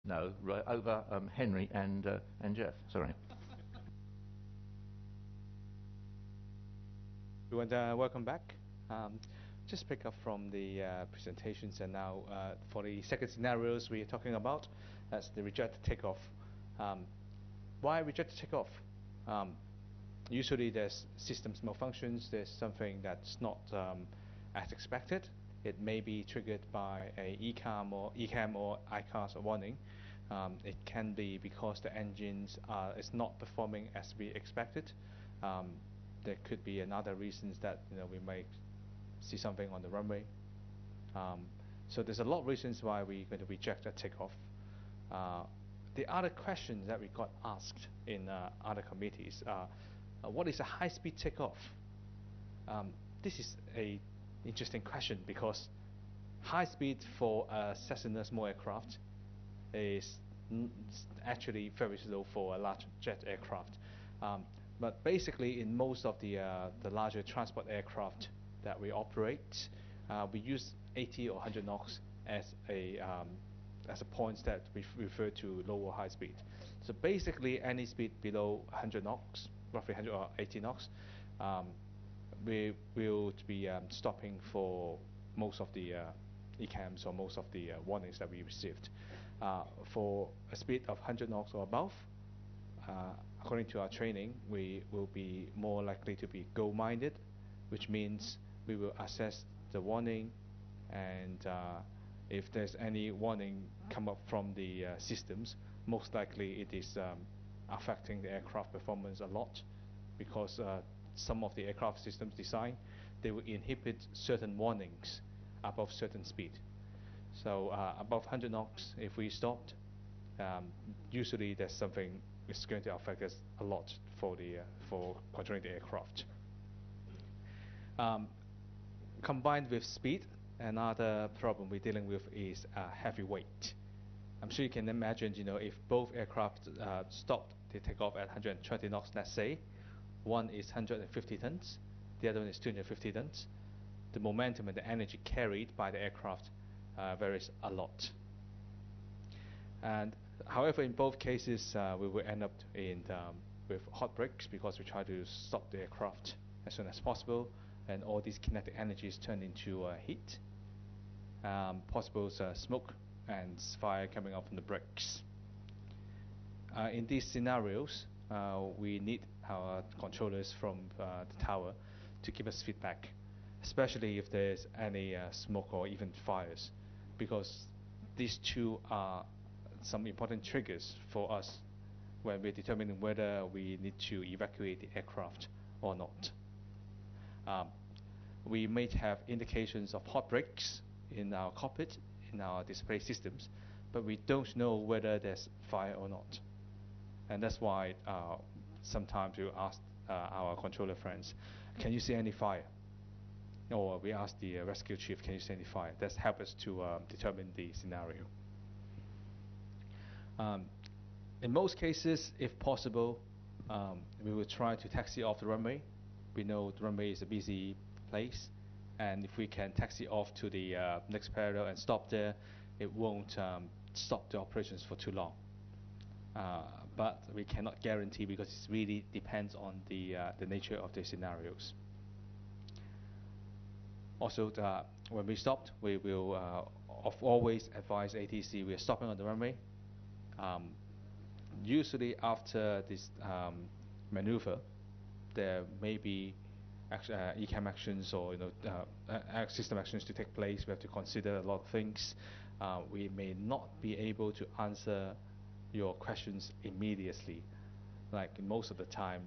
No, right over Henry and Jeff. Sorry. Everyone, welcome back. Just pick up from the presentations, and now for the second scenarios we are talking about, that's the rejected takeoff. Why rejected takeoff? Usually there's systems malfunctions, there's something that's not as expected. It may be triggered by a ECAM or ICAS warning. It can be because the engines is not performing as we expected. There could be another reasons that we might see something on the runway. So there's a lot of reasons why we're going to reject a takeoff. The other questions that we got asked in other committees are, what is a high-speed takeoff? This is a interesting question because high speed for a Cessna small aircraft is actually very slow for a large jet aircraft. But basically, in most of the larger transport aircraft that we operate, we use 80 or 100 knots as a point that we refer to low or high speed. So basically, any speed below 100 knots, roughly 100 or 80 knots, we will be stopping for most of the ECAMs or most of the warnings that we received. For a speed of 100 knots or above, according to our training, we will be more likely to be goal-minded, which means we will assess the warning, and if there's any warning come up from the systems, most likely it is affecting the aircraft performance a lot, because some of the aircraft systems design, they will inhibit certain warnings above certain speed. So above 100 knots, if we stopped, usually there's something is going to affect us a lot for controlling the aircraft. Combined with speed, another problem we're dealing with is heavy weight. I'm sure you can imagine, if both aircraft stopped the takeoff at 120 knots, let's say, one is 150 tons, the other one is 250 tons. The momentum and the energy carried by the aircraft varies a lot. And however, in both cases, we will end up with hot brakes because we try to stop the aircraft as soon as possible, and all these kinetic energies turn into heat, possible smoke and fire coming out from the brakes. In these scenarios, we need our controllers from the tower to give us feedback, especially if there's any smoke or even fires, because these two are some important triggers for us when we're determining whether we need to evacuate the aircraft or not. We may have indications of hot brakes in our cockpit, in our display systems, but we don't know whether there's fire or not. And that's why sometimes we ask our controller friends, can you see any fire? Or we ask the rescue chief, can you see any fire? That helps us to determine the scenario. In most cases, if possible, we will try to taxi off the runway. We know the runway is a busy place, and if we can taxi off to the next parallel and stop there, it won't stop the operations for too long. But we cannot guarantee, because it really depends on the nature of the scenarios. Also, when we stopped, we will always advise ATC we are stopping on the runway. Usually after this maneuver, there may be ECAM actions or system actions to take place. We have to consider a lot of things. We may not be able to answer your questions immediately. Like most of the time,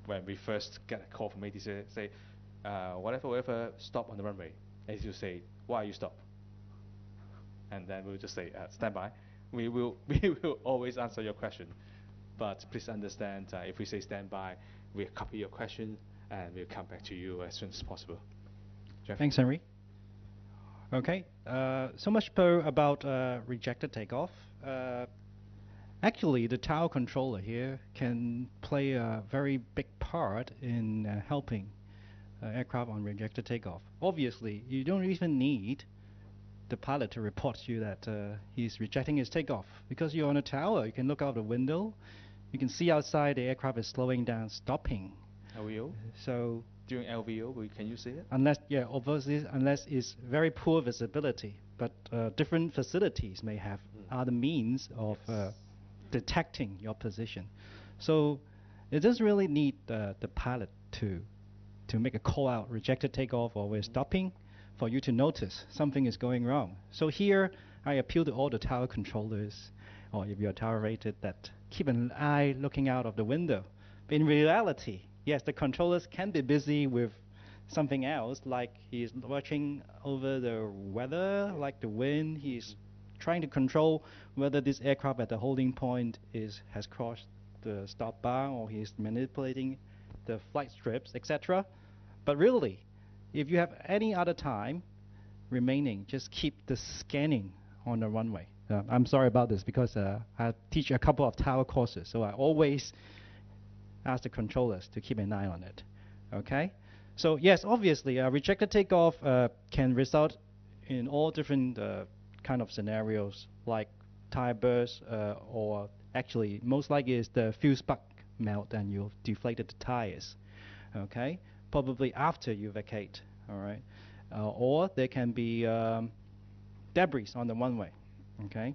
when we first get a call from ATC, say, whatever, stop on the runway. ATC will say, why are you stopped? And then we'll just say, stand by. We will always answer your question, but please understand, if we say stand by, we'll copy your question and we'll come back to you as soon as possible. Jeff? Thanks, Henry. Okay, so much about rejected takeoff. Actually, the tower controller here can play a very big part in helping aircraft on rejected takeoff. Obviously, you don't even need the pilot to report to you that he's rejecting his takeoff. Because you're on a tower, you can look out the window, you can see outside the aircraft is slowing down, stopping. LVO? So During LVO, can you see it? unless, yeah, obviously, unless it's very poor visibility, but different facilities may have other means of detecting your position. So it doesn't really need the pilot to make a call out, rejected takeoff, or we're stopping, for you to notice something is going wrong. So here, I appeal to all the tower controllers, or if you're tower rated, that keep an eye looking out of the window. But in reality, yes, the controllers can be busy with something else, like he's watching over the weather, like the wind. He's trying to control whether this aircraft at the holding point has crossed the stop bar, or he's manipulating the flight strips, etc. But really, if you have any other time remaining, just keep the scanning on the runway. I'm sorry about this because I teach a couple of tower courses, so I always ask the controllers to keep an eye on it. Okay? So yes, obviously, rejected takeoff can result in all different kind of scenarios, like tire burst, or actually, most likely is the fuel spark melt and you've deflated the tires. Okay? Probably after you vacate. All right? Or there can be debris on the runway. Okay?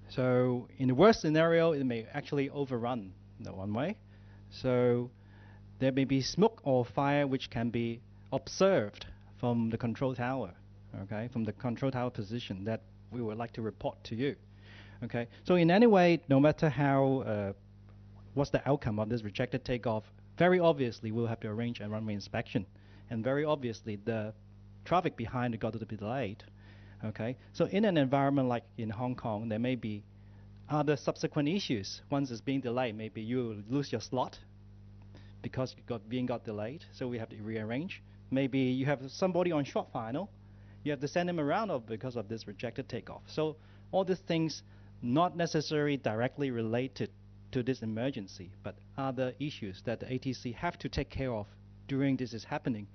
So in the worst scenario, it may actually overrun the runway. So there may be smoke or fire which can be observed from the control tower, okay, from the control tower position that we would like to report to you. Okay, so in any way, no matter how, what's the outcome of this rejected takeoff, very obviously we'll have to arrange a runway inspection, and very obviously the traffic behind it got to be delayed. Okay, so in an environment like in Hong Kong, there may be other subsequent issues. Once it's being delayed, maybe you lose your slot because you got delayed, so we have to rearrange. Maybe you have somebody on short final, you have to send them around because of this rejected takeoff. So all these things not necessarily directly related to this emergency, but other issues that the ATC have to take care of during this is happening.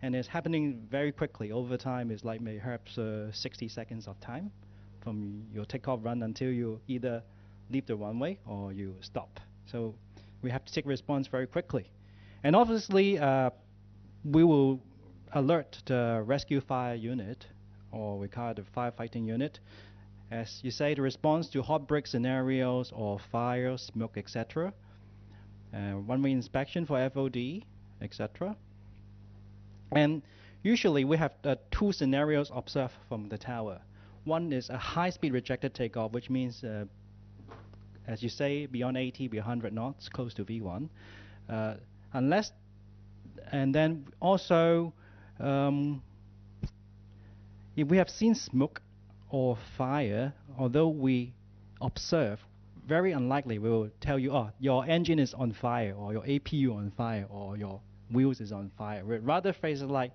And it's happening very quickly. Over time, it's like perhaps 60 seconds of time from your takeoff run until you either leave the runway or you stop. So we have to take response very quickly. And obviously, we will alert the rescue fire unit, or we call it the firefighting unit. As you say, the response to hot break scenarios or fire, smoke, etc. Runway inspection for FOD, etc. And usually we have two scenarios observed from the tower. One is a high-speed rejected takeoff, which means, as you say, beyond 80, beyond 100 knots, close to V1. Unless, and then also, if we have seen smoke or fire, although we observe, very unlikely we will tell you, oh, your engine is on fire, or your APU on fire, or your wheels is on fire. We'd rather phrase it like,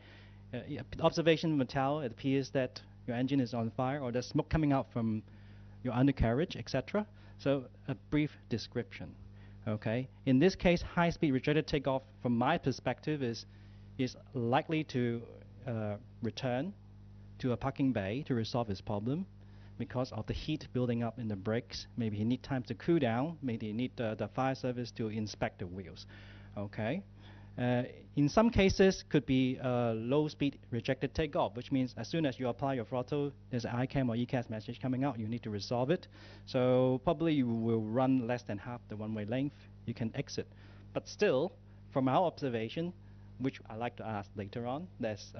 observation from a tower, it appears that your engine is on fire, or there's smoke coming out from your undercarriage, etc. So a brief description. Okay. In this case, high-speed rejected takeoff, from my perspective, is likely to return to a parking bay to resolve his problem because of the heat building up in the brakes. Maybe he need time to cool down. Maybe he need the fire service to inspect the wheels. Okay. In some cases, could be low-speed rejected takeoff, which means as soon as you apply your throttle, there's an ICAM or ECAS message coming out. You need to resolve it. So probably you will run less than half the runway length. You can exit. But still, from our observation, which I like to ask later on, there's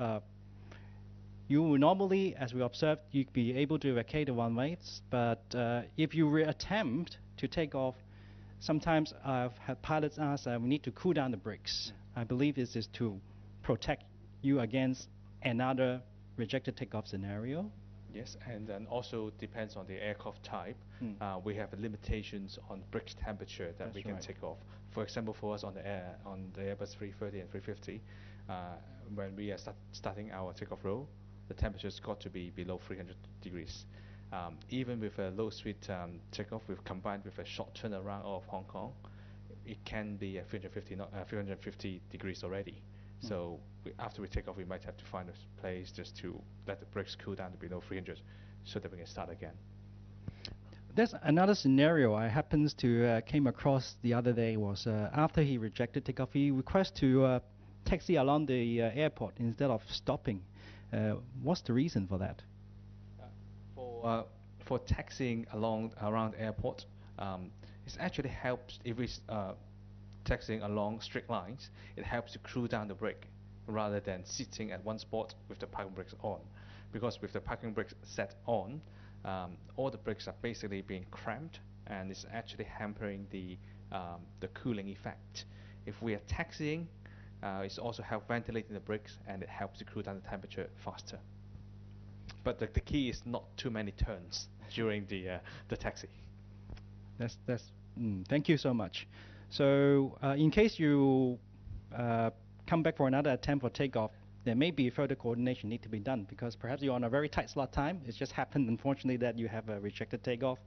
you will normally, as we observed, you'd be able to vacate the runways. But if you attempt to take off, sometimes I've had pilots ask, we need to cool down the brakes. I believe this is to protect you against another rejected takeoff scenario. Yes, and then also depends on the aircraft type. We have limitations on brake temperature that we can take off. For example, for us on the Airbus 330 and 350, when we are starting our takeoff roll, the temperature's got to be below 300 degrees. Even with a low-speed takeoff, combined with a short turnaround of Hong Kong, it can be at 350 degrees already. So after we take off, we might have to find a place just to let the brakes cool down to below 300 so that we can start again. There's another scenario I happens to came across the other day was after he rejected takeoff, he requests to taxi along the airport instead of stopping. What's the reason for that? For taxiing around airport, it actually helps if it's taxiing along straight lines. It helps to cool down the brake rather than sitting at one spot with the parking brakes on, because with the parking brakes set on, all the brakes are basically being cramped, and it's actually hampering the cooling effect. If we are taxiing, it's also help ventilating the brakes, and it helps to cool down the temperature faster. But the key is not too many turns during the taxi. Thank you so much. So in case you come back for another attempt for takeoff, there may be further coordination need to be done, because perhaps you're on a very tight slot time. It's just happened, unfortunately, that you have a rejected takeoff.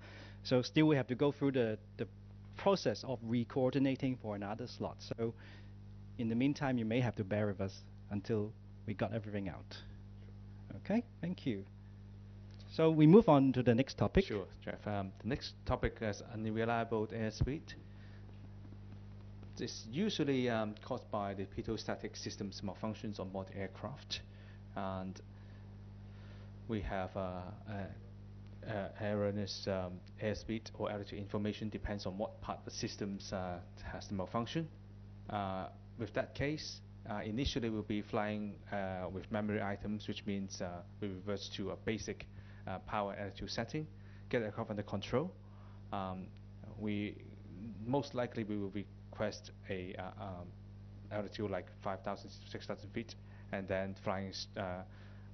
So still we have to go through the process of re-coordinating for another slot. So in the meantime, you may have to bear with us until we got everything out. Okay, thank you. So we move on to the next topic. Sure, Jeff. The next topic is unreliable airspeed. It's usually caused by the pitot-static systems malfunctions on board the aircraft, and we have erroneous airspeed or altitude information, depends on what part of the systems has the malfunction. With that case, initially we'll be flying with memory items, which means we revert to a basic power altitude setting, get the aircraft under control. Most likely we will request a altitude like 5,000 to 6,000 feet, and then flying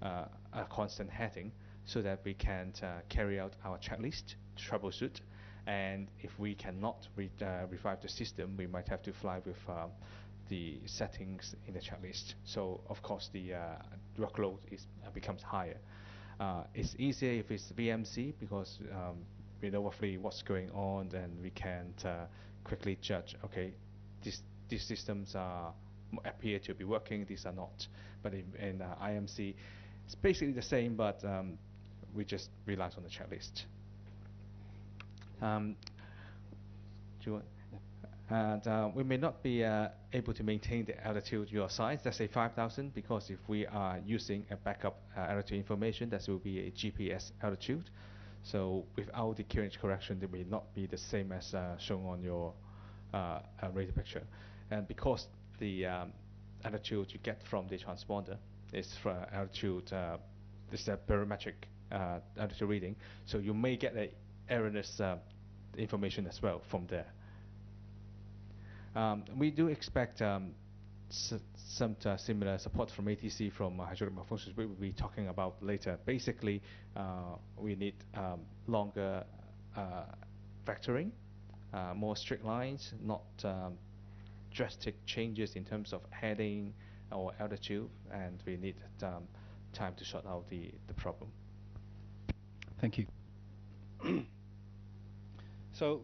a constant heading, so that we can carry out our checklist, troubleshoot, and if we cannot revive the system, we might have to fly with the settings in the checklist. So of course the workload becomes higher. It's easier if it's VMC, because we know roughly what's going on, and we can quickly judge, okay, these systems appear to be working, these are not. But in IMC, it's basically the same, but we just rely on the checklist. We may not be able to maintain the altitude you assigned, let's say 5,000, because if we are using a backup altitude information, that will be a GPS altitude. So without the current correction, it may not be the same as shown on your radar picture. And because the altitude you get from the transponder is for altitude, this is a barometric altitude reading, so you may get a erroneous information as well from there. We do expect some similar support from ATC from hydraulic malfunctions we will be talking about later. Basically, we need longer vectoring, more straight lines, not drastic changes in terms of heading or altitude, and we need time to sort out the problem. Thank you. So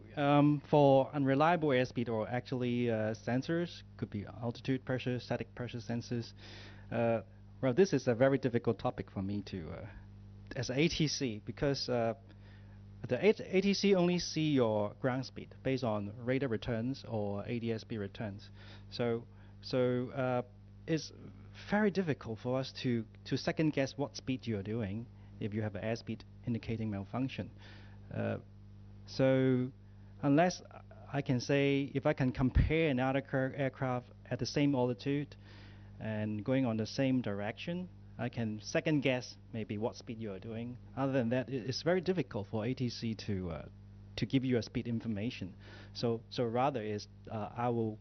for unreliable airspeed, or actually sensors, could be altitude, pressure, static pressure sensors. Well, this is a very difficult topic for me to, as an ATC, because the ATC only see your ground speed based on radar returns or ADS-B returns. So it's very difficult for us to second guess what speed you're doing if you have an airspeed indicating malfunction. So unless I can say, if I can compare another aircraft at the same altitude and going on the same direction, I can second guess maybe what speed you are doing. Other than that, it's very difficult for ATC to give you a speed information. So rather is I will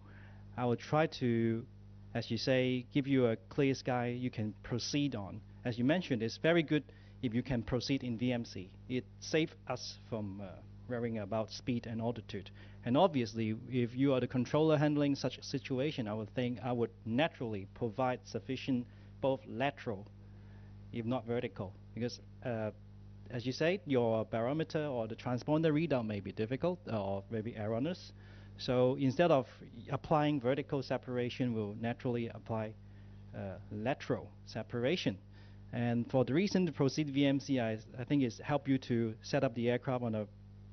try to, as you say, give you a clear sky you can proceed on. As you mentioned, it's very good if you can proceed in VMC. It saves us from worrying about speed and altitude. And obviously, if you are the controller handling such a situation, I would think I would naturally provide sufficient both lateral, if not vertical, because as you say, your barometer or the transponder readout may be difficult or maybe erroneous. So instead of applying vertical separation, we'll naturally apply lateral separation. And for the reason to proceed VMC, I think it's help you to set up the aircraft on a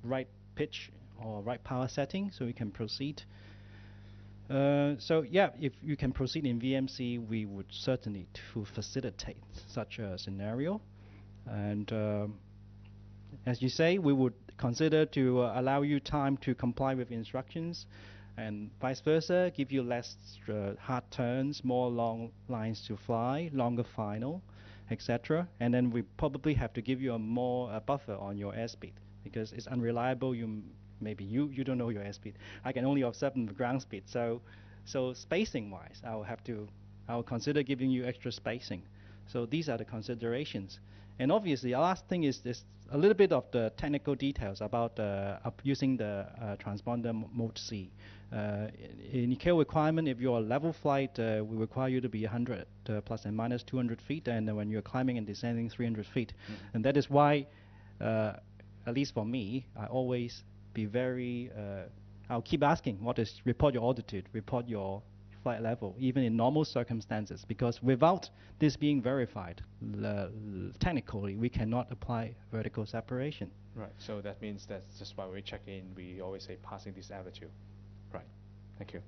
right pitch or right power setting so you can proceed. So yeah, if you can proceed in VMC, we would certainly to facilitate such a scenario. And as you say, we would consider to allow you time to comply with instructions, and vice versa, give you less hard turns, more long lines to fly, longer final, etc. And then we probably have to give you a more buffer on your airspeed because it's unreliable. Maybe you don't know your airspeed. I can only observe the ground speed. So spacing wise, I'll consider giving you extra spacing. So these are the considerations. And obviously, the last thing is this a little bit of the technical details about using the transponder mode C. In ICAO requirement, if you're a level flight, we require you to be 100 plus and minus 200 feet, and when you're climbing and descending 300 feet. And that is why, at least for me, I always be very, I'll keep asking, report your altitude, report your flight level, even in normal circumstances, because without this being verified, technically, we cannot apply vertical separation. Right, so that means that's just why we check in, we always say passing this altitude. Right, thank you.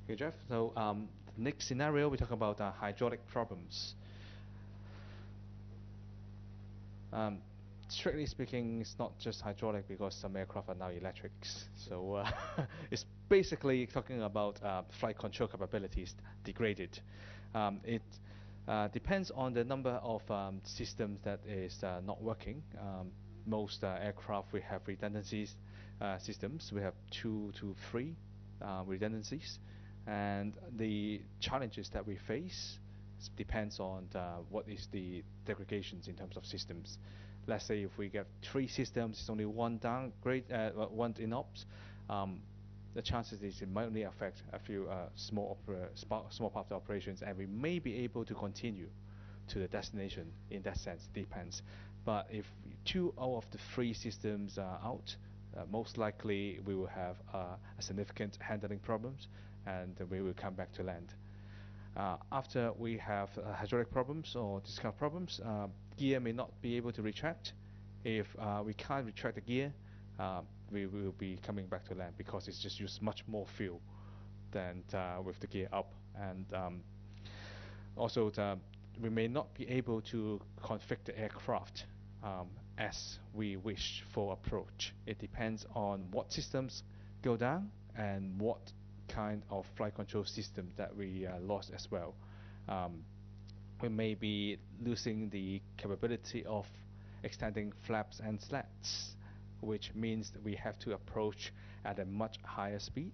Okay, Jeff, so the next scenario, we talk about hydraulic problems. Strictly speaking, it's not just hydraulic because some aircraft are now electrics. So it's basically talking about flight control capabilities degraded. It depends on the number of systems that is not working. Most aircraft we have redundancies systems. We have 2 to 3 redundancies, and the challenges that we face depends on what is the degradations in terms of systems. Let's say if we get 3 systems, it's only one downgrade, one in ops. The chances is it might only affect a few small part of the operations, and we may be able to continue to the destination. In that sense, depends. But if 2 out of the 3 systems are out, most likely we will have a significant handling problems, and we will come back to land. After we have hydraulic problems or this kind of problems, gear may not be able to retract. If we can't retract the gear, we will be coming back to land because it's just used much more fuel than with the gear up. And also we may not be able to configure the aircraft as we wish for approach. It depends on what systems go down and what kind of flight control system that we lost as well. We may be losing the capability of extending flaps and slats, which means that we have to approach at a much higher speed.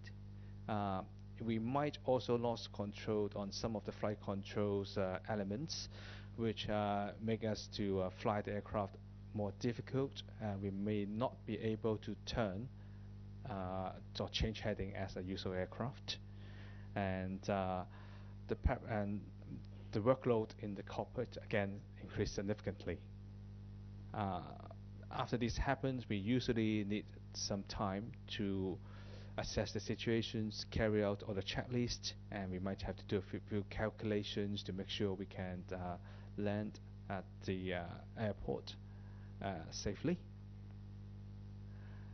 We might also lose control on some of the flight controls elements, which make us to fly the aircraft more difficult. We may not be able to turn or change heading as a usual aircraft, and the workload in the cockpit again increased significantly. After this happens, we usually need some time to assess the situations, carry out all the checklist, and we might have to do a few calculations to make sure we can land at the airport safely.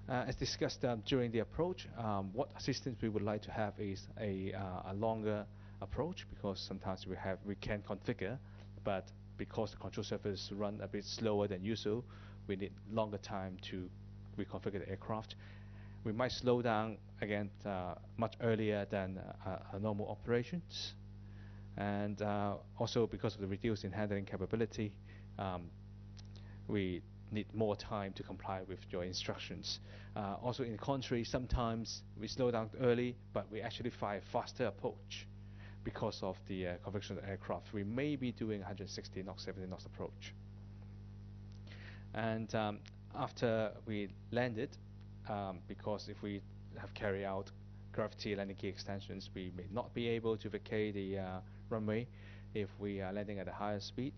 As discussed during the approach, what assistance we would like to have is a longer approach, because sometimes we can configure, but because the control surface run a bit slower than usual, we need longer time to reconfigure the aircraft. We might slow down again much earlier than normal operations, and also because of the reduced in handling capability, we need more time to comply with your instructions. Also, in the contrary, sometimes we slow down early, but we actually fly a faster approach because of the configuration of the aircraft. We may be doing 160 knots, 70 knots approach. And after we landed, because if we have carried out gravity landing gear extensions, we may not be able to vacate the runway if we are landing at a higher speed.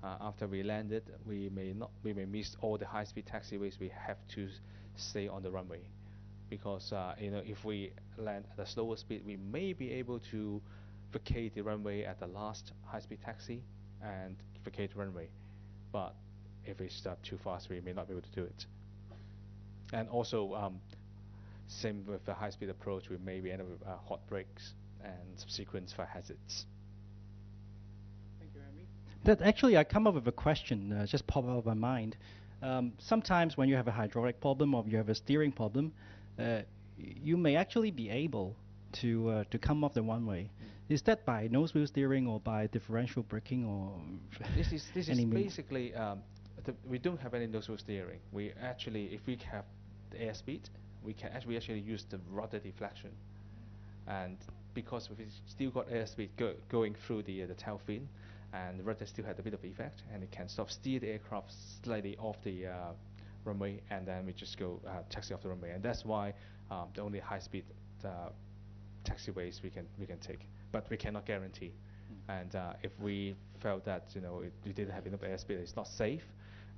After we landed, we may miss all the high-speed taxiways. We have to stay on the runway, because if we land at a slower speed, we may be able to vacate the runway at the last high-speed taxi and vacate the runway. But if we start too fast, we may not be able to do it. And also, same with the high-speed approach, we maybe end up with hot brakes and subsequent fire hazards. Thank you, Henry. That actually, I come up with a question, just pop out of my mind. Sometimes when you have a hydraulic problem or you have a steering problem, you may actually be able to come off the one-way. Is that by nose wheel steering or by differential braking or This is any mean? basically we don't have any nose wheel steering. We actually, if we have the airspeed, we actually use the rudder deflection, and because we still got airspeed going through the tail fin, and the rudder still had a bit of effect, and it can sort of steer the aircraft slightly off the runway, and then we just go taxi off the runway, and that's why the only high-speed taxiways we can take, but we cannot guarantee. And if we felt that we didn't have enough airspeed, it's not safe,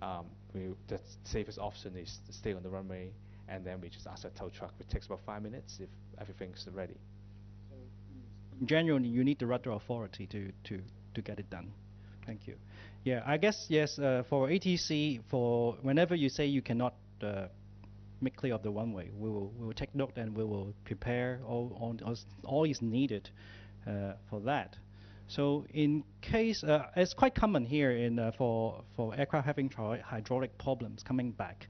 the safest option is to stay on the runway, and then we just ask a tow truck. It takes about 5 minutes if everything's ready. Generally, you need the rudder authority to get it done. Thank you. Yeah, I guess yes. For ATC, for whenever you say you cannot make clear of the one-way, we will take note and we will prepare all is needed for that. So in case it's quite common here in for aircraft having hydraulic problems coming back,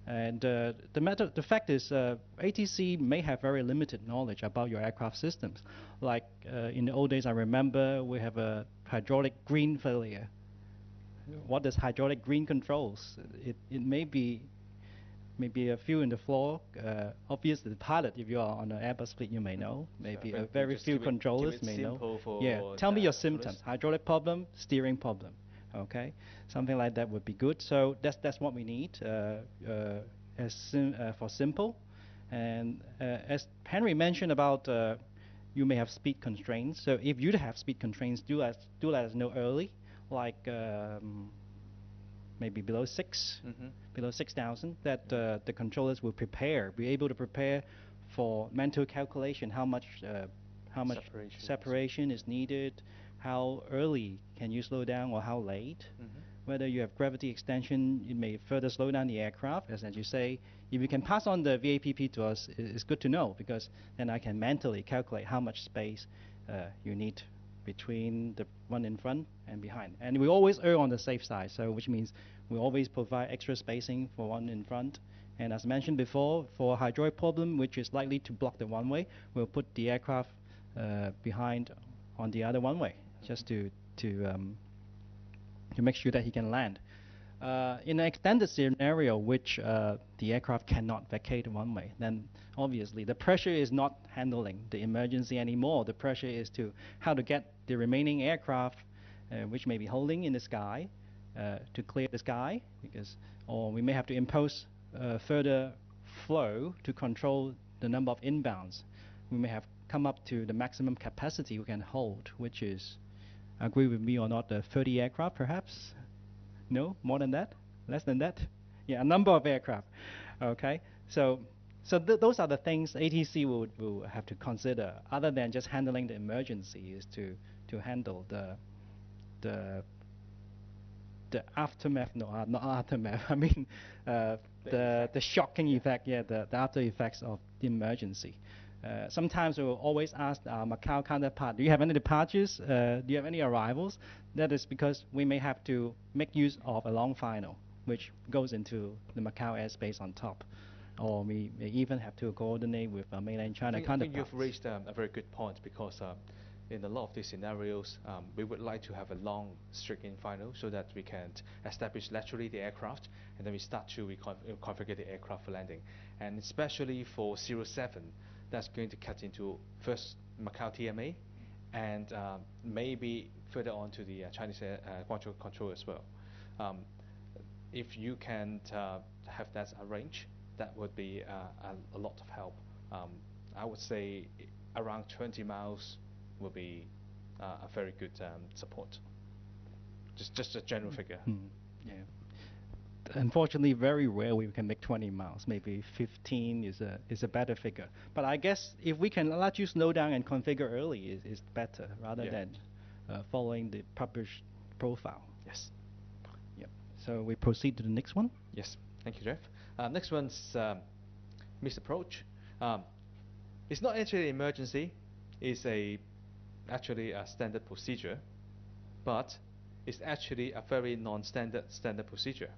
and the fact is ATC may have very limited knowledge about your aircraft systems. Like in the old days, I remember we have a hydraulic green failure. What does hydraulic green controls? It may be maybe a few in the floor. Obviously, the pilot, if you are on an Airbus fleet, you may know. Maybe a very few controllers may know. Yeah, tell me your symptoms. Hydraulic problem, steering problem. Okay, something like that would be good. So that's what we need for simple. And as Henry mentioned about you may have speed constraints. So if you have speed constraints, do let us know early, like maybe below 6,000, that the controllers will be able to prepare for mental calculation, how much separation is needed, how early can you slow down or how late. Whether you have gravity extension, it may further slow down the aircraft. As you say, if you can pass on the VAPP to us, it's good to know, because then I can mentally calculate how much space you need between the one in front and behind. And we always err on the safe side, so which means we always provide extra spacing for one in front. And as mentioned before, for a hydraulic problem which is likely to block the one way, we'll put the aircraft behind on the other one way, just to make sure that he can land. In an extended scenario which the aircraft cannot vacate one way, then obviously the pressure is not handling the emergency anymore. The pressure is how to get the remaining aircraft which may be holding in the sky to clear the sky, or we may have to impose further flow to control the number of inbounds. We may have come up to the maximum capacity we can hold, which is, agree with me or not, 30 aircraft perhaps? No, more than that? Less than that? Yeah, a number of aircraft. Okay, so those are the things ATC will have to consider, other than just handling the emergency, is to handle the aftermath. No, not aftermath. I mean the shocking effect. Yeah, the after effects of the emergency. Sometimes we will always ask our Macau counterpart, do you have any departures? Do you have any arrivals? That is because we may have to make use of a long final, which goes into the Macau airspace on top. Or we may even have to coordinate with our mainland China counterparts. I think you've raised a very good point, because in a lot of these scenarios, we would like to have a long straight-in final so that we can establish laterally the aircraft, and then we start to configure the aircraft for landing. And especially for 07, that's going to cut into first Macau TMA, and maybe further on to the Chinese Guangzhou control as well. If you can have that arranged, that would be a lot of help. I would say around 20 miles will be a very good support. Just a general figure. Yeah. unfortunately, very rare we can make 20 miles. Maybe 15 is a better figure. But I guess if we can let you slow down and configure early is better rather Yeah. than following the published profile. Yes. Yep. So we proceed to the next one. Yes. Thank you, Jeff. Next one's misapproach. It's not actually an emergency. It's actually a standard procedure, but it's actually a very standard procedure.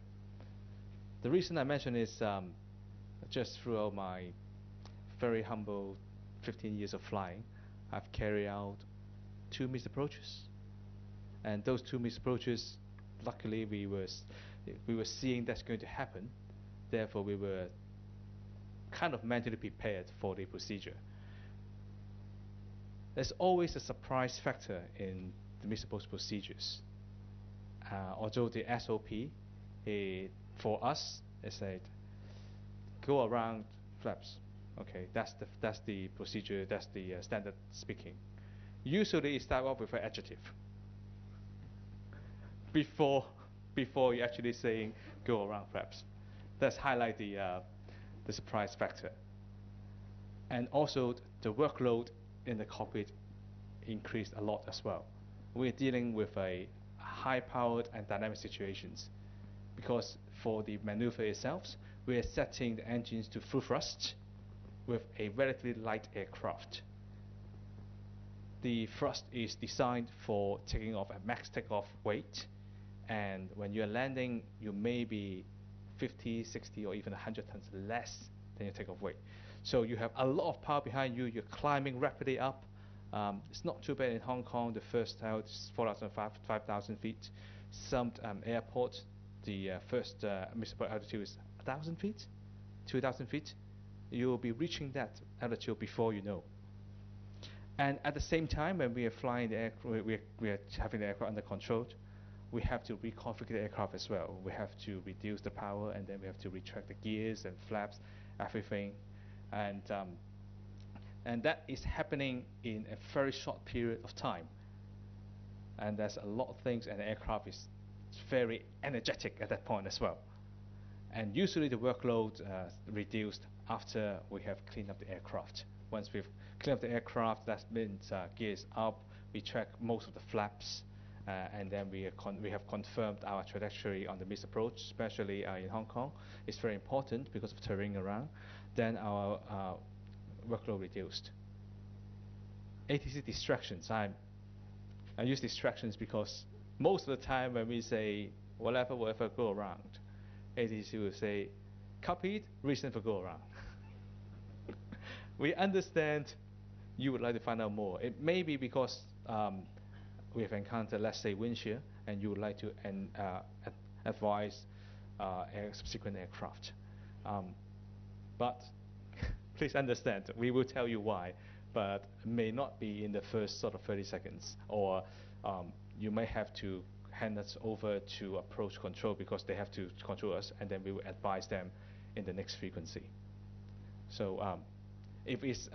The reason I mention is just throughout my very humble 15 years of flying, I've carried out 2 misapproaches. And those 2 misapproaches, luckily we were seeing that's going to happen. Therefore, we were kind of mentally prepared for the procedure. There's always a surprise factor in the misapproach procedures. Although the SOP for us is said go around flaps. Okay, that's the procedure. That's the standard speaking. Usually, you start off with an adjective before you actually saying go around flaps. That's highlight the surprise factor. And also the workload in the cockpit increased a lot as well. We're dealing with a high-powered and dynamic situations because for the maneuver itself, we are setting the engines to full thrust with a relatively light aircraft. The thrust is designed for taking off at max takeoff weight, and when you're landing, you may be 50, 60, or even 100 tons less than your takeoff weight. So you have a lot of power behind you. You're climbing rapidly up. It's not too bad in Hong Kong. The first out is 5,000 feet. Some airports, the first misapproach altitude is 1,000 feet, 2,000 feet. You'll be reaching that altitude before you know. And at the same time, when we are flying the aircraft, we are having the aircraft under control, we have to reconfigure the aircraft as well. We have to reduce the power, and then we have to retract the gears and flaps, everything. And that is happening in a very short period of time. And there's a lot of things, and the aircraft is very energetic at that point as well. And usually the workload reduced after we have cleaned up the aircraft. Once we've cleaned up the aircraft, that means gears up, we track most of the flaps, and then we have confirmed our trajectory on the misapproach, especially in Hong Kong. It's very important because of terrain around. Then our workload reduced. ATC distractions. I use distractions because most of the time when we say whatever, go around, ATC will say, copied, reason for go around. We understand you would like to find out more. It may be because we have encountered, let's say, wind shear, and you would like to advise subsequent aircraft. But please understand, we will tell you why, but may not be in the first sort of 30 seconds, or you may have to hand us over to approach control because they have to control us, and then we will advise them in the next frequency. So if it's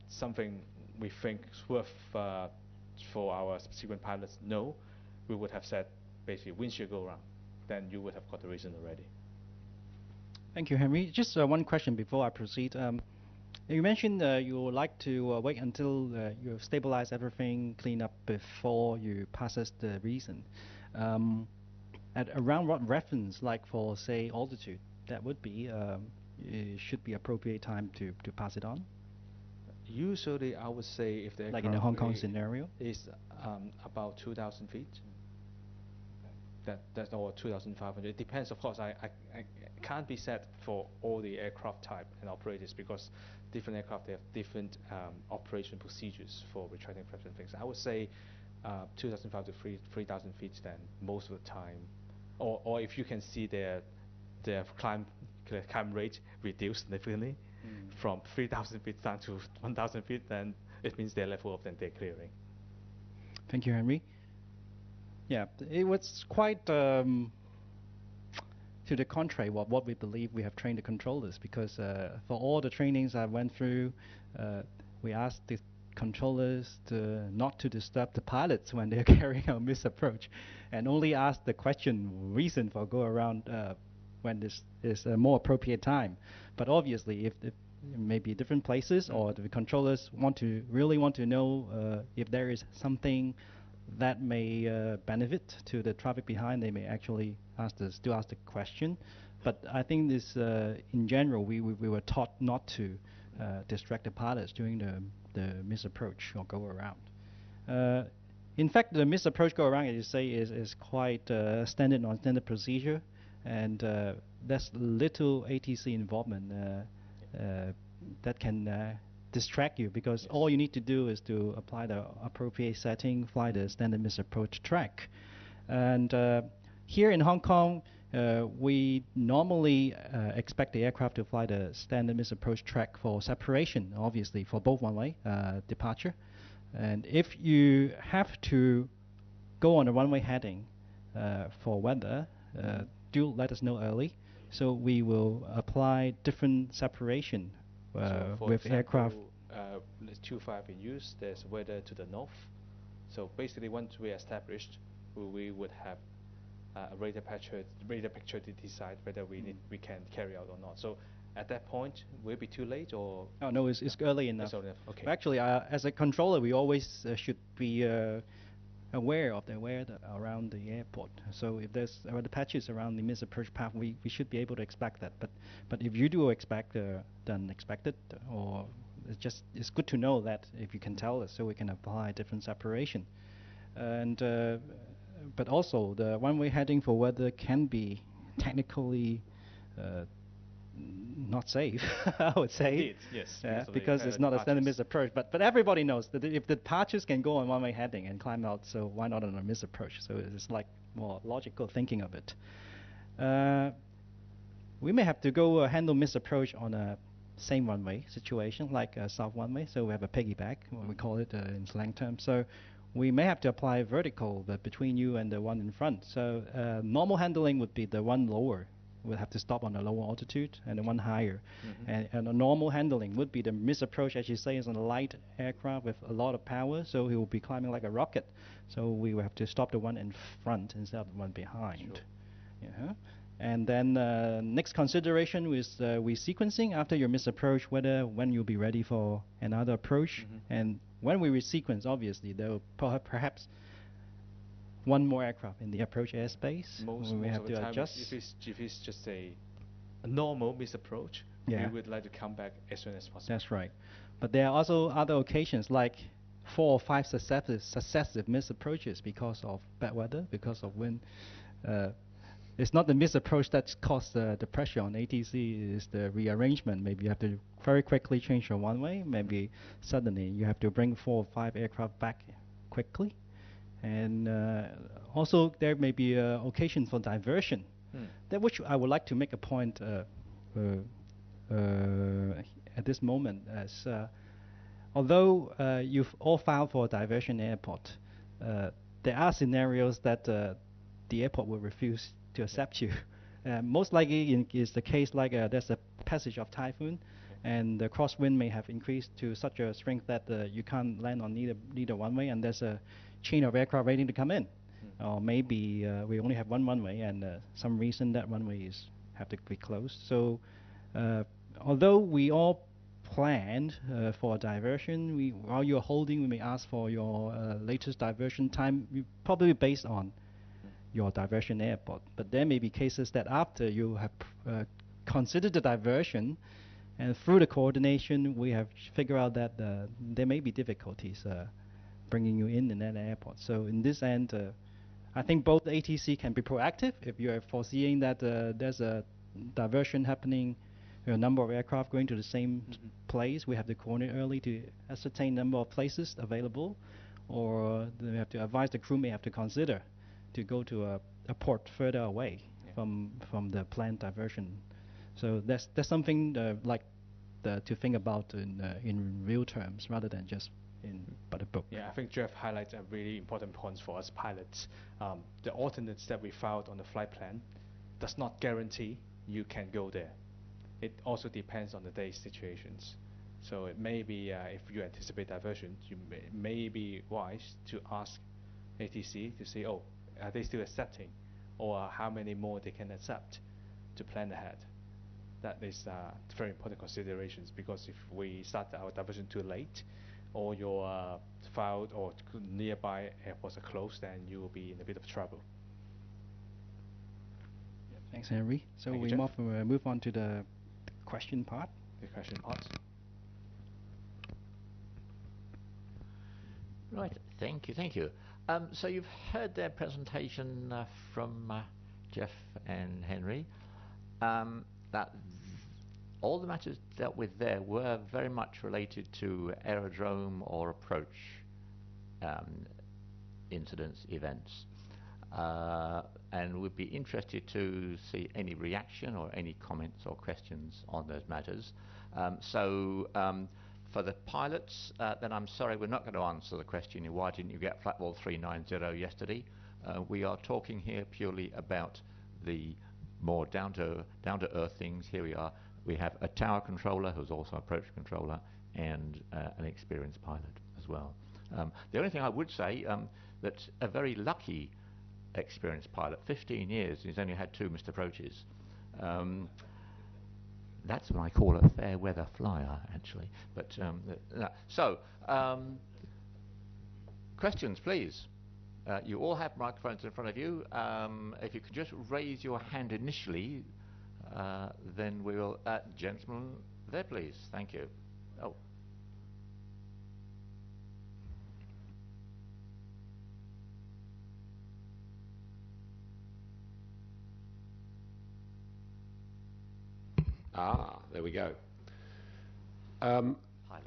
something we think is worth for our subsequent pilots, no, we would have said basically wind shear go around. Then you would have got the reason already. Thank you, Henry. Just one question before I proceed. You mentioned you would like to wait until you have stabilized everything, clean up before you pass us the reason. At around what reference, like for say altitude, that would be it should be appropriate time to pass it on? Usually, I would say if the like in the Hong Kong scenario is about 2,000 feet. That's or 2,500. It depends, of course. I can't be set for all the aircraft type and operators because different aircraft they have different operation procedures for retracting flaps and things. I would say 2,500 to 3,000 feet. Then most of the time, or if you can see their climb rate reduced significantly from 3,000 feet down to 1,000 feet, then it means they're level up and they're clearing. Thank you, Henry. Yeah, it was quite to the contrary what we believe we have trained the controllers, because for all the trainings I went through, we asked the controllers not to disturb the pilots when they're carrying out misapproach, and only ask the question reason for go around when this is a more appropriate time. But obviously, if maybe different places or the controllers really want to know if there is something that may benefit to the traffic behind, they may actually still ask the question. But I think this, in general, we were taught not to distract the pilots during the misapproach or go around. In fact, the misapproach go around, as you say, is quite standard non-standard procedure, and there's little ATC involvement that can distract you, because all you need to do is to apply the appropriate setting, fly the standard misapproach track. And here in Hong Kong, we normally expect the aircraft to fly the standard misapproach track for separation, obviously, for both one-way departure. And if you have to go on a one-way heading for weather, do let us know early, so we will apply different separation So for with example, aircraft. There's 25 in use. There's weather to the north. So basically, once we established, we would have a radar picture to decide whether we can carry out or not. So at that point, will it be too late, or? Oh no, it's early enough. It's early enough, okay. Actually, as a controller, we always should be aware of the weather around the airport. So if there's weather patches around the misapproach path, we should be able to expect that. But if you do expect the unexpected, or it's good to know that if you can tell us, so we can apply different separation. And but also the one-way heading for weather can be technically not safe, I would say. Indeed, yes. Because it's not a standard misapproach. But everybody knows that if the departures can go on one-way heading and climb out, so why not on a misapproach? So it's like more logical thinking of it. We may have to go handle misapproach on a same one-way situation, like a south one-way. So we have a piggyback, what we call it in slang terms. So we may have to apply vertical between you and the one in front. So normal handling would be the one lower. We'll have to stop on a lower altitude, and the one higher. And a normal handling would be the misapproach, as you say, is on a light aircraft with a lot of power, so he will be climbing like a rocket. So we will have to stop the one in front instead of the one behind. Sure. And then next consideration is resequencing after your misapproach, when you'll be ready for another approach. And when we resequence, obviously, there will perhaps one more aircraft in the approach airspace. Most we have of the to time, adjust. if it's just a normal misapproach, we would like to come back as soon as possible. That's right. But there are also other occasions, like 4 or 5 successive misapproaches because of bad weather, because of wind. It's not the misapproach that caused the pressure on ATC, it's the rearrangement. Maybe you have to very quickly change your one-way. Maybe suddenly you have to bring 4 or 5 aircraft back quickly. And also there may be occasion for diversion, that which I would like to make a point at this moment, as although you've all filed for a diversion airport, there are scenarios that the airport will refuse to accept you. Most likely is the case like there's a passage of typhoon, and the crosswind may have increased to such a strength that you can't land on neither one-way, and there's a chain of aircraft waiting to come in. Or maybe we only have one way, and some reason that one-way have to be closed. So although we all planned for a diversion, while you're holding, we may ask for your latest diversion time, probably based on your diversion airport. But there may be cases that after you have considered the diversion, and through the coordination, we have figured out that there may be difficulties bringing you in that airport. So in this end, I think both ATC can be proactive if you are foreseeing that there's a diversion happening, a number of aircraft going to the same place. We have to coordinate early to ascertain number of places available, or we have to advise the crew may have to consider to go to a port further away from the planned diversion. So that's something to think about in real terms rather than just by the book. Yeah, I think Jeff highlights a really important point for us pilots. The alternates that we filed on the flight plan does not guarantee you can go there. It also depends on the day's situations. So it may be if you anticipate diversion, you may be wise to ask ATC to say, oh, are they still accepting, or how many more they can accept, to plan ahead. That is very important considerations, because if we start our diversion too late, or your field or nearby airports are closed, then you will be in a bit of trouble. Thanks, Henry. So Thank you, we Jeff. move on to the question part. The question part. Right, thank you, thank you. So you've heard their presentation from Jeff and Henry. That all the matters dealt with there were very much related to aerodrome or approach incidents, events. And we'd be interested to see any reaction or any comments or questions on those matters. For the pilots, then I'm sorry, we're not going to answer the question, why didn't you get Flatball 390 yesterday? We are talking here purely about the more down-to-earth things. Here we are. We have a tower controller who's also an approach controller, and an experienced pilot as well. The only thing I would say, that a very lucky experienced pilot, 15 years, he's only had 2 missed approaches. That's what I call a fair weather flyer, actually. But questions, please. You all have microphones in front of you. If you could just raise your hand initially, then we will. Gentlemen, there, please. Thank you. Oh. There we go.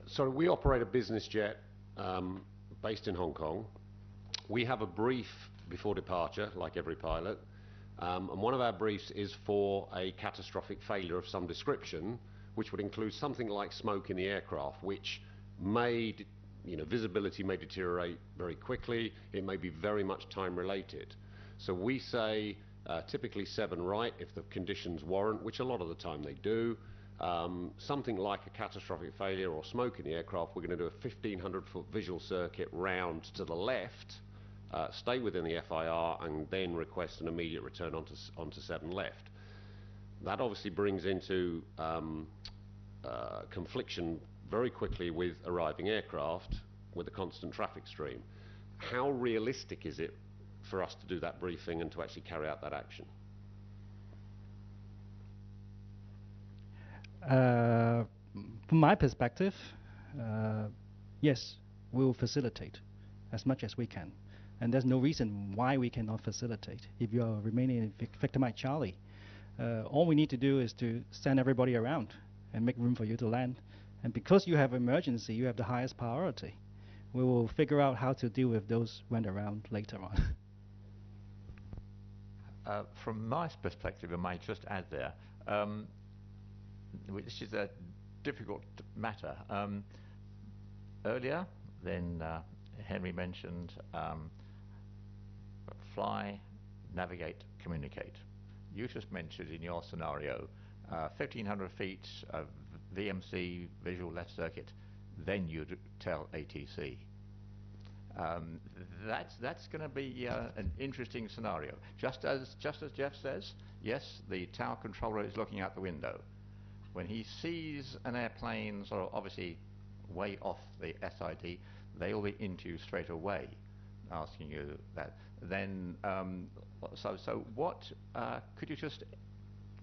So we operate a business jet based in Hong Kong. We have a brief before departure, like every pilot, and one of our briefs is for a catastrophic failure of some description, which would include something like smoke in the aircraft, which may, visibility may deteriorate very quickly. It may be very much time related. So we say typically 7 right if the conditions warrant, which a lot of the time they do. Something like a catastrophic failure or smoke in the aircraft, we're going to do a 1,500-foot visual circuit round to the left, stay within the FIR, and then request an immediate return onto 7 left. That obviously brings into confliction very quickly with arriving aircraft with a constant traffic stream. How realistic is it for us to do that briefing and to actually carry out that action? From my perspective, yes, we will facilitate as much as we can. And there's no reason why we cannot facilitate. If you are remaining in victimized Charlie, all we need to do is to send everybody around and make room for you to land. And because you have emergency, you have the highest priority. We will figure out how to deal with those went around later on. From my perspective, I might just add there, which is a difficult matter. Earlier, then Henry mentioned fly, navigate, communicate. You just mentioned in your scenario 1,500 feet of VMC, visual left circuit, then you'd tell ATC. That's going to be an interesting scenario. Just as Jeff says, yes, the tower controller is looking out the window. When he sees an airplane sort of obviously way off the SID, they will be into you straight away, asking you that. Then, so what could you just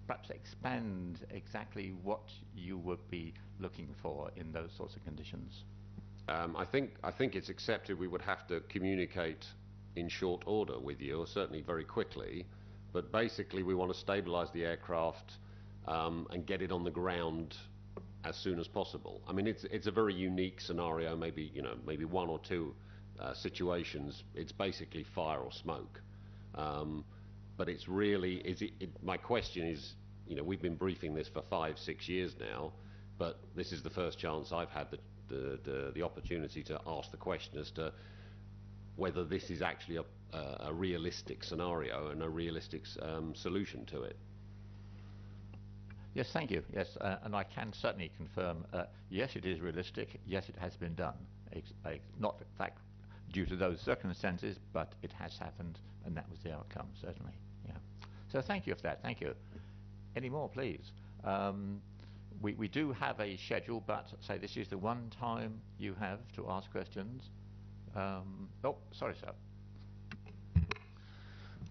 perhaps expand exactly what you would be looking for in those sorts of conditions? I think it's accepted we would have to communicate in short order with you, or certainly very quickly. But basically, we want to stabilise the aircraft and get it on the ground as soon as possible. I mean, it's a very unique scenario. Maybe maybe 1 or 2 situations. It's basically fire or smoke. But it's really my question is, we've been briefing this for 5-6 years now, but this is the first chance I've had the opportunity to ask the question as to whether this is actually a realistic scenario and a realistic solution to it. Yes, thank you. Yes, and I can certainly confirm, yes, it is realistic. Yes, it has been done. Not in fact due to those circumstances, but it has happened, and that was the outcome, certainly. Yeah. So thank you for that. Thank you. Any more, please? We do have a schedule, but say this is the one time you have to ask questions. Oh, sorry, sir.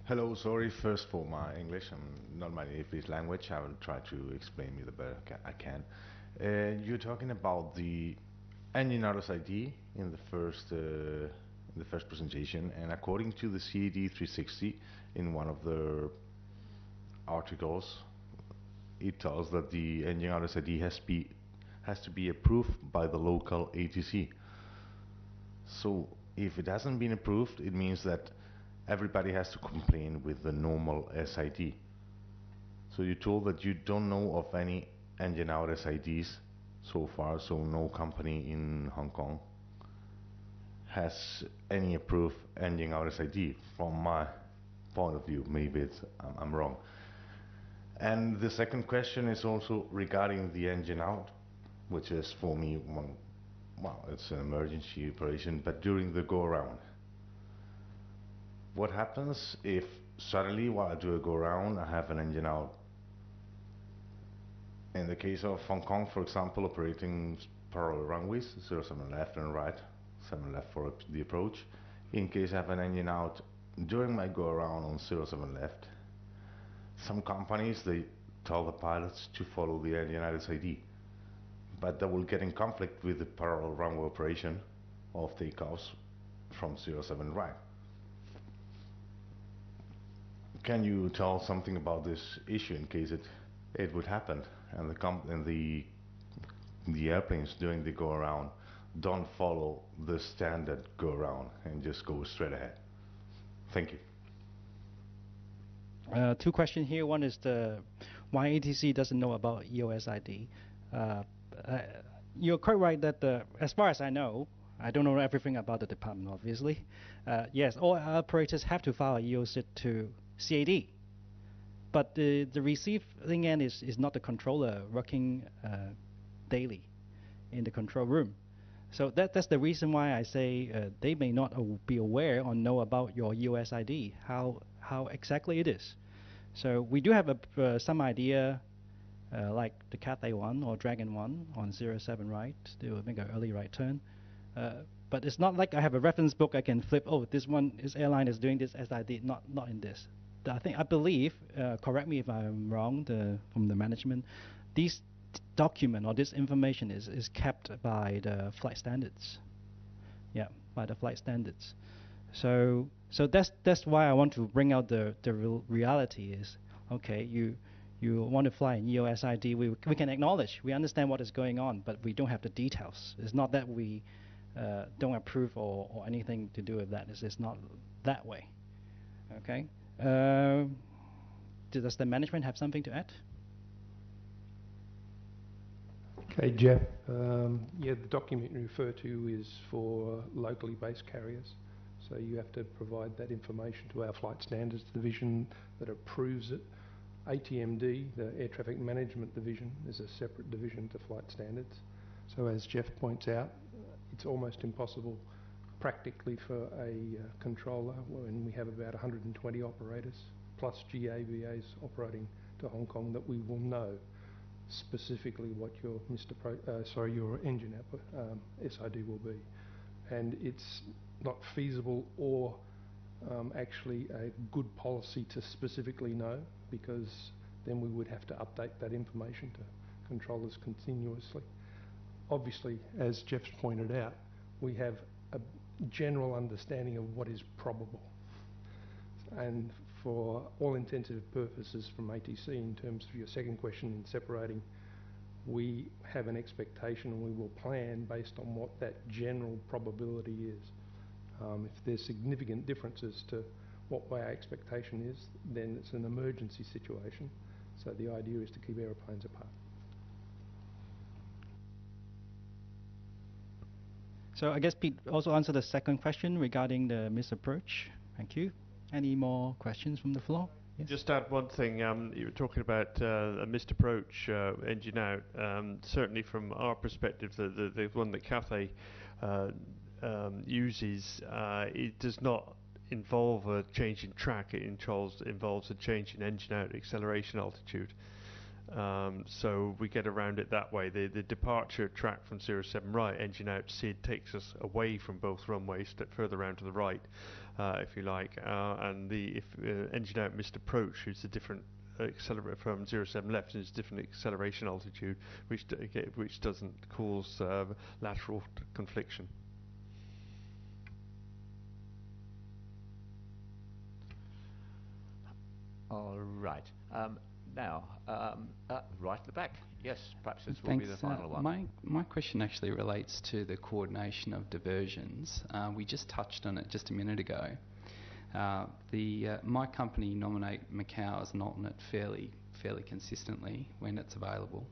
Hello, sorry first for my English. I'm not my native language. I will try to explain you the better I can. You're talking about the engine RSID in the first presentation, and according to the CAD 360, in one of the articles, it tells that the engine RSID has to be approved by the local ATC. So if it hasn't been approved, it means that everybody has to complain with the normal SID. So you told that you don't know of any engine out SIDs so far, so no company in Hong Kong has any approved engine out SID from my point of view. Maybe I'm wrong. And the second question is also regarding the engine out, which is for me well, it's an emergency operation, but during the go around, what happens if suddenly while I do a go around I have an engine out? In the case of Hong Kong, for example, operating parallel runways, 07 left and right, 7 left for the approach. In case I have an engine out during my go around on 07 left, some companies, they tell the pilots to follow the engine RSID, but that will get in conflict with the parallel runway operation of takeoffs from 07 right. Can you tell something about this issue in case it would happen and the airplanes during the go around don't follow the standard go around and just go straight ahead? Thank you. Two questions here. One is why ATC doesn't know about EOSID. You're quite right that as far as I know, I don't know everything about the department, obviously. Yes, all operators have to file a EOSID to CAD, but the receiving end is not the controller working daily in the control room. So that's the reason why I say they may not be aware or know about your EOSID, how exactly it is. So we do have some idea, like the Cathay 1 or Dragon 1 on 07 right, they will make an early right turn. But it's not like I have a reference book I can flip, oh, this airline is doing this SID, not in this. I believe, correct me if I'm wrong, from the management, this document or this information is kept by the flight standards. Yeah, by the flight standards. So that's why I want to bring out the reality is, okay, you want to fly in EOSID, we can acknowledge, we understand what is going on, but we don't have the details. It's not that we don't approve or anything to do with that. It's not that way. Okay. Does the management have something to add? Okay, Jeff. Yeah, the document you refer to is for locally based carriers. So you have to provide that information to our Flight Standards Division that approves it. ATMD, the Air Traffic Management Division, is a separate division to Flight Standards. So as Jeff points out, it's almost impossible practically for a controller when we have about 120 operators plus GAVAs operating to Hong Kong that we will know specifically what your your engine output SID will be, and it's not feasible or actually a good policy to specifically know, because then we would have to update that information to controllers continuously. Obviously, as Jeff's pointed out, we have a general understanding of what is probable, and for all intensive purposes from ATC, in terms of your second question in separating, we have an expectation and we will plan based on what that general probability is. If there's significant differences to what our expectation is, then it's an emergency situation. So the idea is to keep aeroplanes apart. So I guess Pete also answered the second question regarding the misapproach. Thank you. Any more questions from the floor? Yes. Just add one thing. You were talking about a missed approach engine out. Certainly from our perspective, the one that Cathay uses, it does not involve a change in track. It involves a change in engine out acceleration altitude. So we get around it that way. The departure track from 07 right, engine out SID, takes us away from both runways, step further around to the right, if you like. And the engine out missed approach, is a different accelerate from 07 left, is different acceleration altitude, which doesn't cause lateral confliction. All right. Now, right at the back. Yes, perhaps this will be the final one. My question actually relates to the coordination of diversions. We just touched on it just a minute ago. My company nominate Macau as an alternate fairly consistently when it's available.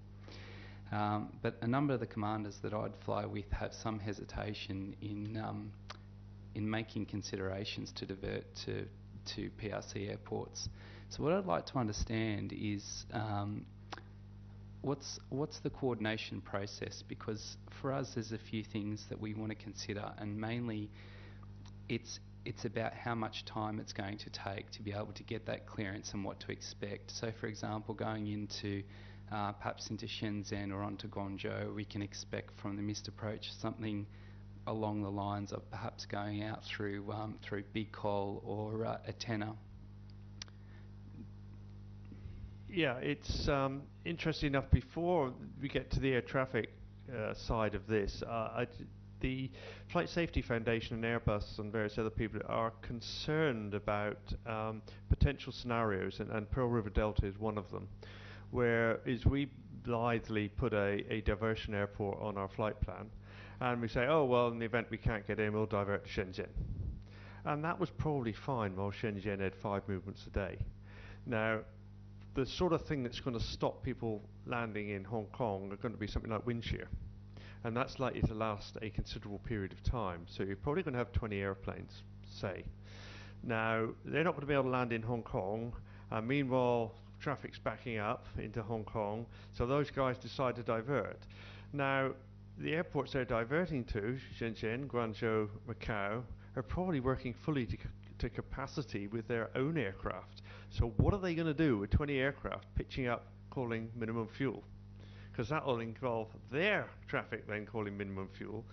But a number of the commanders that I'd fly with have some hesitation in making considerations to divert to PRC airports. So what I'd like to understand is what's the coordination process? Because for us, there's a few things that we want to consider, and mainly it's about how much time it's going to take to be able to get that clearance and what to expect. So, for example, going into perhaps into Shenzhen or onto Guangzhou, we can expect from the missed approach something along the lines of perhaps going out through Big Col or Atena. Yeah, it's interesting enough. Before we get to the air traffic side of this, the Flight Safety Foundation and Airbus and various other people are concerned about potential scenarios, and Pearl River Delta is one of them, where we blithely put a diversion airport on our flight plan, and we say, oh well, in the event we can't get in, we'll divert to Shenzhen. And that was probably fine while Shenzhen had 5 movements a day. Now, the sort of thing that's going to stop people landing in Hong Kong are going to be something like wind shear. And that's likely to last a considerable period of time. So you're probably going to have 20 airplanes, say. Now, they're not going to be able to land in Hong Kong. Meanwhile, traffic's backing up into Hong Kong. So those guys decide to divert. Now, the airports they're diverting to, Shenzhen, Guangzhou, Macau, are probably working fully to capacity with their own aircraft. So what are they going to do with 20 aircraft pitching up, calling minimum fuel? Because that will involve their traffic then calling minimum fuel.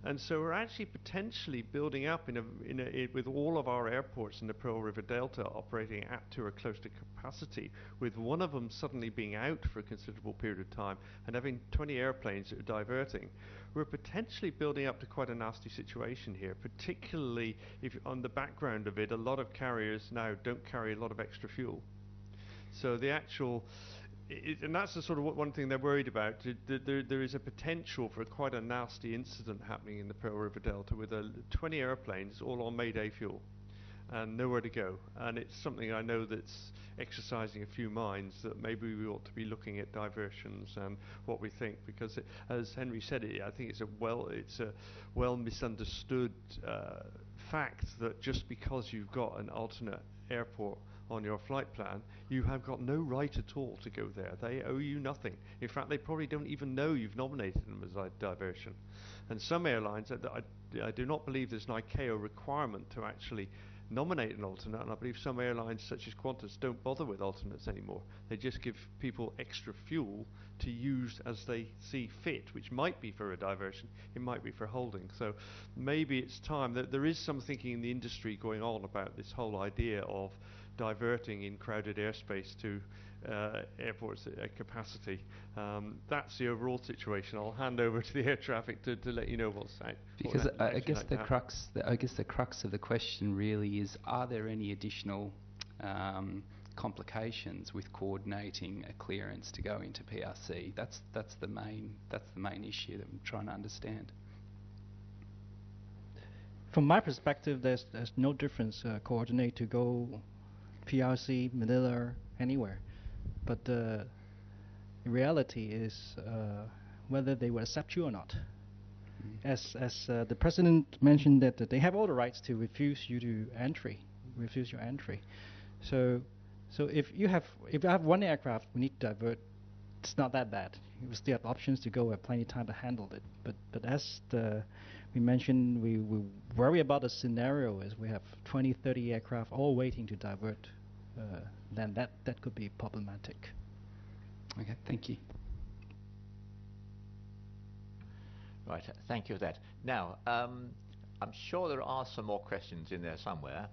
And so we're actually potentially building up with all of our airports in the Pearl River Delta operating at to or close to capacity, with one of them suddenly being out for a considerable period of time and having 20 airplanes that are diverting. We're potentially building up to quite a nasty situation here, particularly if on the background of it, a lot of carriers now don't carry a lot of extra fuel. So the actual... and that's the sort of one thing they're worried about. There is a potential for quite a nasty incident happening in the Pearl River Delta with 20 airplanes all on Mayday fuel and nowhere to go. And it's something I know that's exercising a few minds, that maybe we ought to be looking at diversions and what we think, because as Henry said, I think it's a well misunderstood fact that just because you've got an alternate airport on your flight plan, you have got no right at all to go there. They owe you nothing. In fact, they probably don't even know you've nominated them as a diversion. And some airlines, I do not believe there's an ICAO requirement to actually nominate an alternate, and I believe some airlines such as Qantas don't bother with alternates anymore. They just give people extra fuel to use as they see fit, which might be for a diversion, it might be for holding. So maybe it's time that there is some thinking in the industry going on about this whole idea of diverting in crowded airspace to airports at capacity. That's the overall situation. I'll hand over to the air traffic to let you know what's out. Because I guess the crux of the question really is: are there any additional complications with coordinating a clearance to go into PRC? That's the main issue that I'm trying to understand. From my perspective, there's no difference coordinate to go PRC, Manila, anywhere. But the reality is whether they will accept you or not. As the president mentioned that they have all the rights to refuse your entry. So if you have one aircraft, we need to divert. It's not that bad. We still have options to go. We have plenty of time to handle it. But as we mentioned, we worry about the scenario is we have 20, 30 aircraft all waiting to divert. Then that could be problematic. Okay, thank you. Right, thank you for that. Now, I'm sure there are some more questions in there somewhere.